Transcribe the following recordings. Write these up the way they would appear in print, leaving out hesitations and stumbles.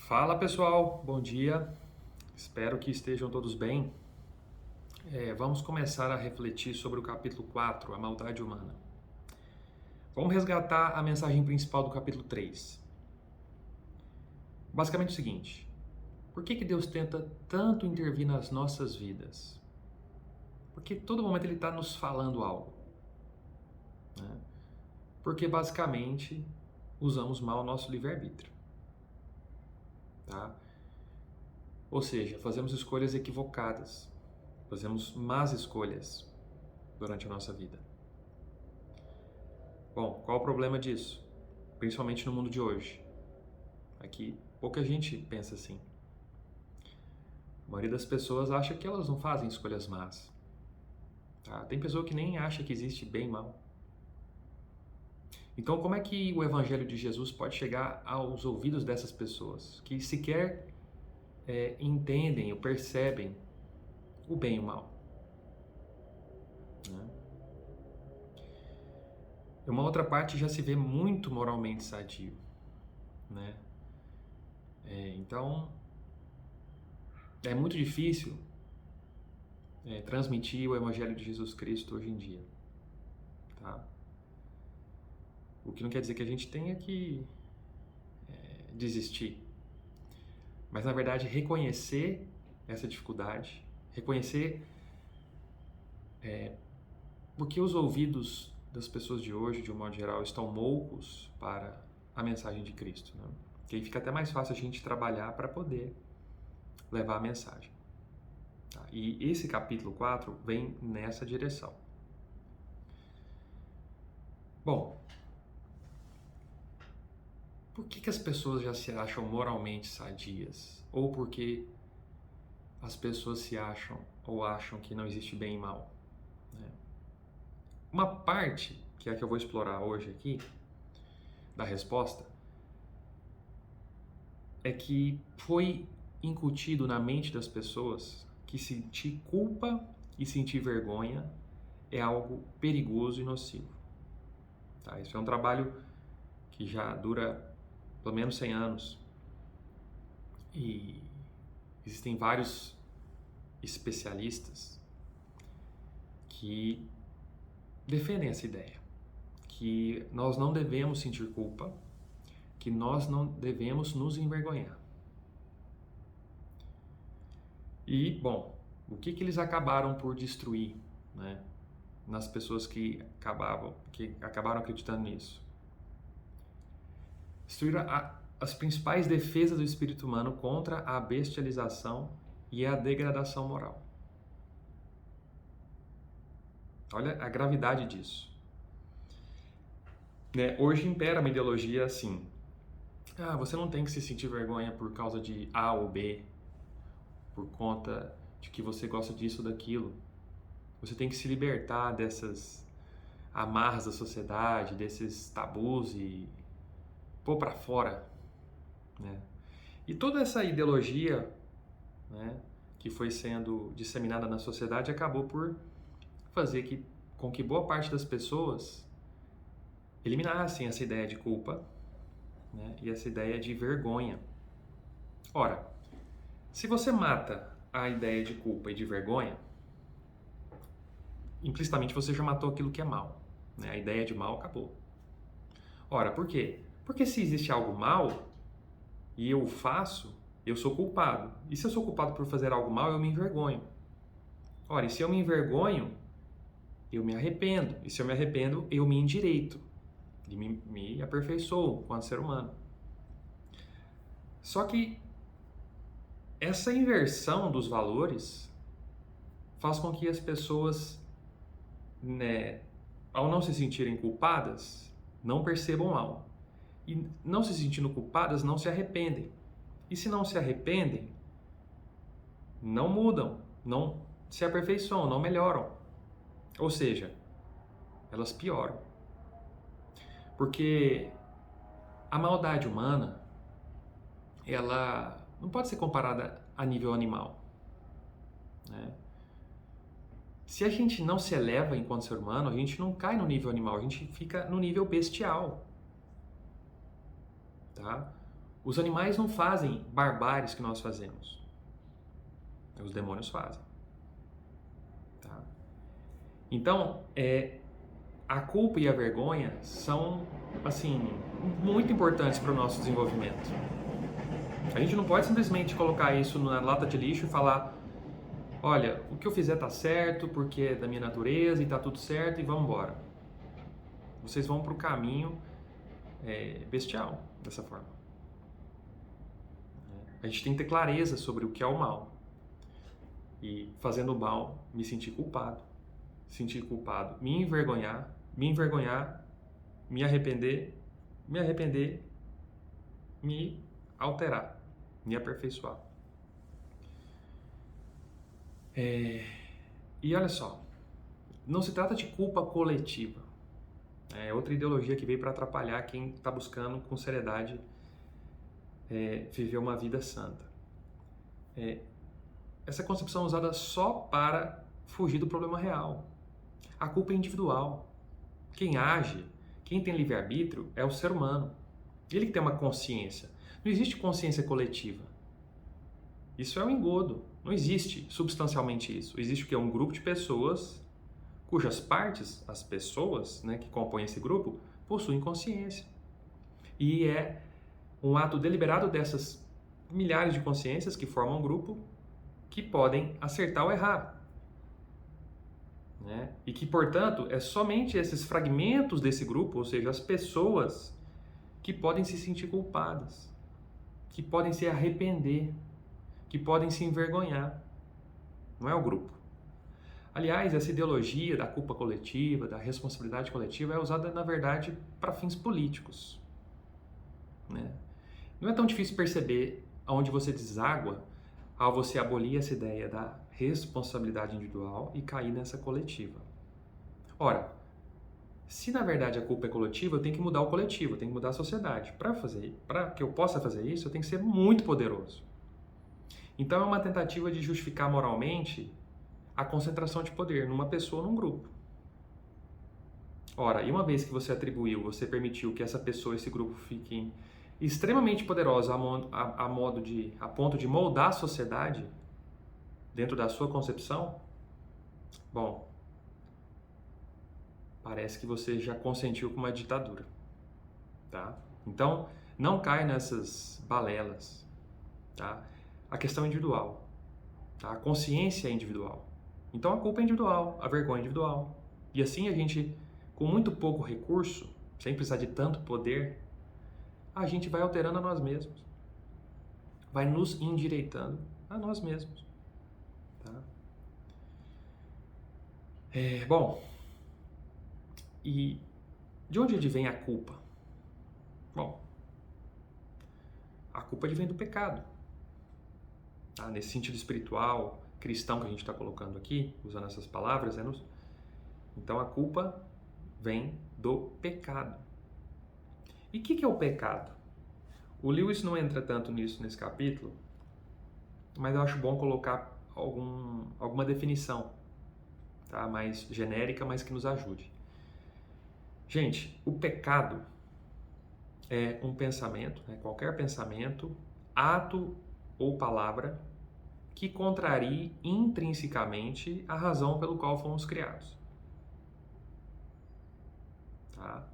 Fala pessoal, bom dia, espero que estejam todos bem. Vamos começar a refletir sobre o capítulo 4, a maldade humana. Vamos resgatar a mensagem principal do capítulo 3. Basicamente o seguinte: por que Deus tenta tanto intervir nas nossas vidas? Porque todo momento Ele está nos falando algo, né? Porque basicamente usamos mal o nosso livre-arbítrio, tá? Ou seja, fazemos escolhas equivocadas, fazemos más escolhas durante a nossa vida. Bom, qual o problema disso? Principalmente no mundo de hoje. Aqui, pouca gente pensa assim. A maioria das pessoas acha que elas não fazem escolhas más. Tá? Tem pessoa que nem acha que existe bem e mal. Então, como é que o Evangelho de Jesus pode chegar aos ouvidos dessas pessoas que sequer entendem ou percebem o bem e o mal? Né? Uma outra parte já se vê muito moralmente sadio, né? Então, é muito difícil transmitir o Evangelho de Jesus Cristo hoje em dia, tá? O que não quer dizer que a gente tenha que desistir, mas na verdade reconhecer essa dificuldade, reconhecer porque os ouvidos das pessoas de hoje, de um modo geral, estão moucos para a mensagem de Cristo, né? Que aí fica até mais fácil a gente trabalhar para poder levar a mensagem. Tá? E esse capítulo 4 vem nessa direção. Bom, por que as pessoas já se acham moralmente sadias? Ou porque as pessoas se acham ou acham que não existe bem e mal? Né? Uma parte, que é a que eu vou explorar hoje aqui, da resposta, é que foi incutido na mente das pessoas que sentir culpa e sentir vergonha é algo perigoso e nocivo. Tá? Isso é um trabalho que já dura pelo menos 100 anos e existem vários especialistas que defendem essa ideia, que nós não devemos sentir culpa, que nós não devemos nos envergonhar. E, bom, o que eles acabaram por destruir, né, nas pessoas que acabaram acreditando nisso? Destruíram as principais defesas do espírito humano contra a bestialização e a degradação moral. Olha a gravidade disso. Hoje impera uma ideologia assim: você não tem que se sentir vergonha por causa de A ou B, por conta de que você gosta disso ou daquilo. Você tem que se libertar dessas amarras da sociedade, desses tabus e pôr para fora, né? E toda essa ideologia, né, que foi sendo disseminada na sociedade acabou por fazer com que boa parte das pessoas eliminassem essa ideia de culpa, né, e essa ideia de vergonha. Ora, se você mata a ideia de culpa e de vergonha, implicitamente você já matou aquilo que é mal, né? A ideia de mal acabou. Ora, por quê? Porque se existe algo mal e eu faço, eu sou culpado. E se eu sou culpado por fazer algo mal, eu me envergonho. Ora, e se eu me envergonho, eu me arrependo. E se eu me arrependo, eu me endireito. E me aperfeiçoo enquanto ser humano. Só que essa inversão dos valores faz com que as pessoas, né, ao não se sentirem culpadas, não percebam mal. E não se sentindo culpadas, não se arrependem. E se não se arrependem, não mudam, não se aperfeiçoam, não melhoram. Ou seja, elas pioram. Porque a maldade humana, ela não pode ser comparada a nível animal, né? Se a gente não se eleva enquanto ser humano, a gente não cai no nível animal, a gente fica no nível bestial, tá? Os animais não fazem barbáries que nós fazemos. Os demônios fazem. Tá? Então, a culpa e a vergonha são, assim, muito importantes para o nosso desenvolvimento. A gente não pode simplesmente colocar isso na lata de lixo e falar: olha, o que eu fizer tá certo porque é da minha natureza e tá tudo certo e vamos embora. Vocês vão para o caminho bestial dessa forma. A gente tem que ter clareza sobre o que é o mal. E fazendo o mal, me sentir culpado, me envergonhar, me arrepender, me alterar, me aperfeiçoar. E olha só, não se trata de culpa coletiva. É outra ideologia que veio para atrapalhar quem está buscando com seriedade viver uma vida santa. Essa concepção é usada só para fugir do problema real. A culpa é individual. Quem age, quem tem livre-arbítrio é o ser humano. Ele que tem uma consciência. Não existe consciência coletiva. Isso é um engodo. Não existe substancialmente isso. Existe o que é um grupo de pessoas cujas partes, as pessoas, né, que compõem esse grupo, possuem consciência. E é um ato deliberado dessas milhares de consciências que formam um grupo que podem acertar ou errar. Né? E que, portanto, é somente esses fragmentos desse grupo, ou seja, as pessoas, que podem se sentir culpadas, que podem se arrepender, que podem se envergonhar. Não é o grupo. Aliás, essa ideologia da culpa coletiva, da responsabilidade coletiva é usada, na verdade, para fins políticos. Né? Não é tão difícil perceber aonde você deságua ao você abolir essa ideia da responsabilidade individual e cair nessa coletiva. Ora, se na verdade a culpa é coletiva, eu tenho que mudar o coletivo, eu tenho que mudar a sociedade. Para que eu possa fazer isso, eu tenho que ser muito poderoso. Então é uma tentativa de justificar moralmente a concentração de poder numa pessoa ou num grupo. Ora, e uma vez que você permitiu que essa pessoa, esse grupo fiquem extremamente poderosos a ponto de moldar a sociedade dentro da sua concepção, bom, parece que você já consentiu com uma ditadura, tá? Então, não cai nessas balelas, tá? A questão é individual, tá? A consciência é individual. Então, a culpa é individual, a vergonha é individual. E assim a gente, com muito pouco recurso, sem precisar de tanto poder, a gente vai alterando a nós mesmos. Vai nos endireitando a nós mesmos. Tá? Bom, e de onde advém a culpa? Bom, a culpa advém do pecado. Tá? Nesse sentido espiritual, cristão que a gente está colocando aqui, usando essas palavras, então a culpa vem do pecado. E o que é o pecado? O Lewis não entra tanto nisso nesse capítulo, mas eu acho bom colocar alguma definição, tá? Mais genérica, mas que nos ajude. Gente, o pecado é um pensamento, né? Qualquer pensamento, ato ou palavra que contrarie intrinsecamente a razão pelo qual fomos criados. Tá?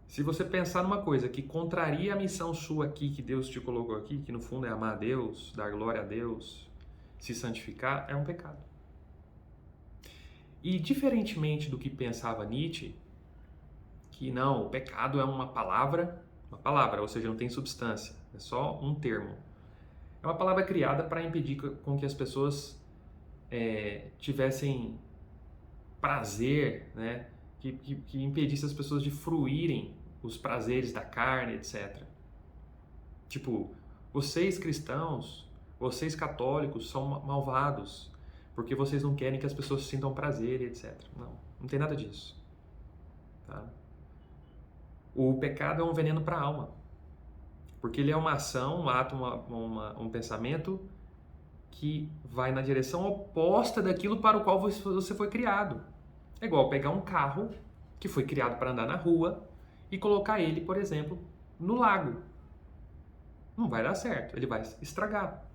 Se você pensar numa coisa que contraria a missão sua aqui, que Deus te colocou aqui, que no fundo é amar a Deus, dar glória a Deus, se santificar, é um pecado. E diferentemente do que pensava Nietzsche, que não, o pecado é uma palavra, ou seja, não tem substância, é só um termo. É uma palavra criada para impedir com que as pessoas tivessem prazer, né? Que impedisse as pessoas de fruírem os prazeres da carne, etc. Tipo, vocês cristãos, vocês católicos são malvados, porque vocês não querem que as pessoas sintam prazer, etc. Não tem nada disso. Tá? O pecado é um veneno para a alma, porque ele é uma ação, um ato, um pensamento que vai na direção oposta daquilo para o qual você foi criado. É igual pegar um carro que foi criado para andar na rua e colocar ele, por exemplo, no lago. não vai dar certo, ele vai estragar.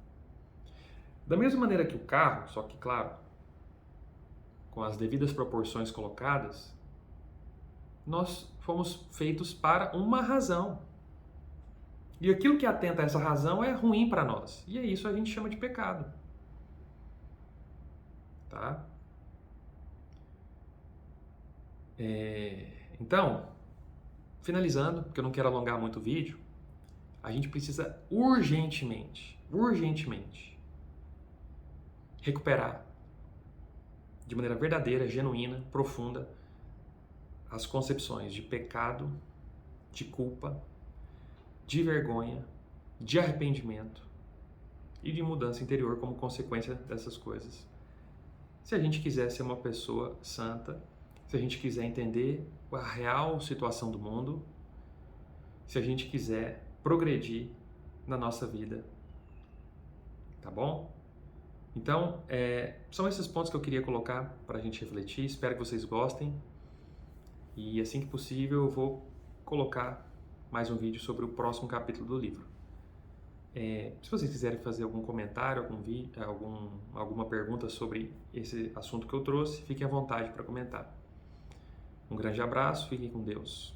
Da mesma maneira que o carro, só que claro, com as devidas proporções colocadas, nós fomos feitos para uma razão. E aquilo que atenta a essa razão é ruim para nós. E é isso a gente chama de pecado. Tá? Então, finalizando, porque eu não quero alongar muito o vídeo, a gente precisa urgentemente recuperar de maneira verdadeira, genuína, profunda, as concepções de pecado, de culpa, de vergonha, de arrependimento e de mudança interior como consequência dessas coisas. Se a gente quiser ser uma pessoa santa, se a gente quiser entender a real situação do mundo, se a gente quiser progredir na nossa vida, tá bom? Então, são esses pontos que eu queria colocar para a gente refletir. Espero que vocês gostem. E assim que possível eu vou colocar mais um vídeo sobre o próximo capítulo do livro. Se vocês quiserem fazer algum comentário, alguma pergunta sobre esse assunto que eu trouxe, fiquem à vontade para comentar. Um grande abraço, fiquem com Deus.